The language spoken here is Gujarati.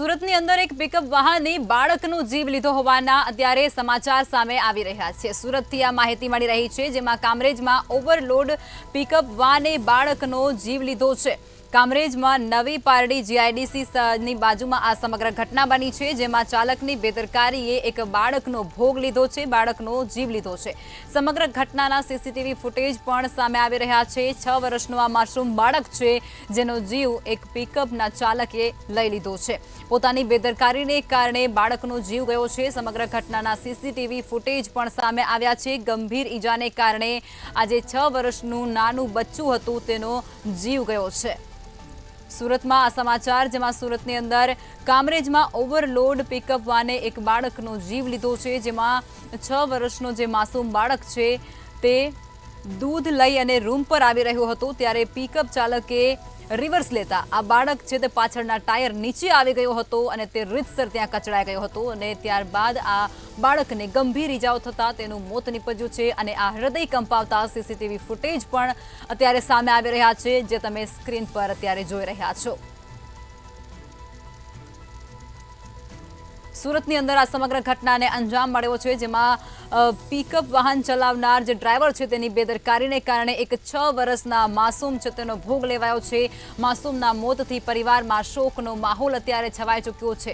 સુરતની અંદર એક પિકઅપ વાહને બાળકનો જીવ લીધો હોવાના અત્યારે સમાચાર સામે આવી રહ્યા છે। સુરતથી આ માહિતી મળી રહી છે, જેમાં કામરેજમાં ઓવરલોડ પિકઅપ વાને બાળકનો જીવ લીધો છે। કામરેજમાં નવી પારડી જીઆઈડીસી બાજુમાં આ સમગ્ર ઘટના બની છે, જેમાં ચાલકની બેદરકારીએ એક બાળકનો ભોગ લીધો છે, બાળકનો જીવ લીધો છે। સમગ્ર ઘટનાના સીસીટીવી ફૂટેજ પણ સામે આવી રહ્યા છે। 6 વર્ષનો આ માસૂમ બાળક છે, જેનો જીવ એક પિકઅપના ચાલકે લઈ લીધો છે। પોતાની બેદરકારીને કારણે બાળકનો જીવ ગયો છે। સમગ્ર ઘટનાના સીસીટીવી ફૂટેજ પણ સામે આવ્યા છે। ગંભીર ઈજાને કારણે આજે 6 વર્ષનું નાનું બચ્ચું હતું, તેનો જીવ ગયો છે। સુરતમાં આ સમાચાર, જેમાં સુરતની અંદર કામરેજમાં ઓવરલોડ પિકઅપ વાને એક બાળકનો જીવ લીધો છે, જેમાં 6 વર્ષનો જે માસૂમ બાળક છે તે દૂધ લઈ અને રૂમ પર આવી રહ્યો હતો, ત્યારે પિકઅપ ચાલકે રિવર્સ લેતા આ બાળક છે તે પાછળના ટાયર નીચે આવી ગયો હતો અને તે રીતસર ત્યાં કચડાઈ ગયો હતો અને ત્યારબાદ આ બાળકને ગંભીર ઈજાઓ થતાં તેનું મોત નીપજ્યું છે। અને આ હૃદય કંપાવતા સીસીટીવી ફૂટેજ પણ અત્યારે સામે આવી રહ્યા છે, જે તમે સ્ક્રીન પર અત્યારે જોઈ રહ્યા છો। સુરતની અંદર આ સમગ્ર ઘટનાને અંજામ મળ્યો છે, જેમાં પિકઅપ વાહન ચલાવનાર જે ડ્રાઈવર છે તેની બેદરકારીને કારણે એક 6 વર્ષના માસૂમ છે તેનો ભોગ લેવાયો છે। માસૂમના મોતથી પરિવારમાં શોકનો માહોલ અત્યારે છવાઈ ચૂક્યો છે।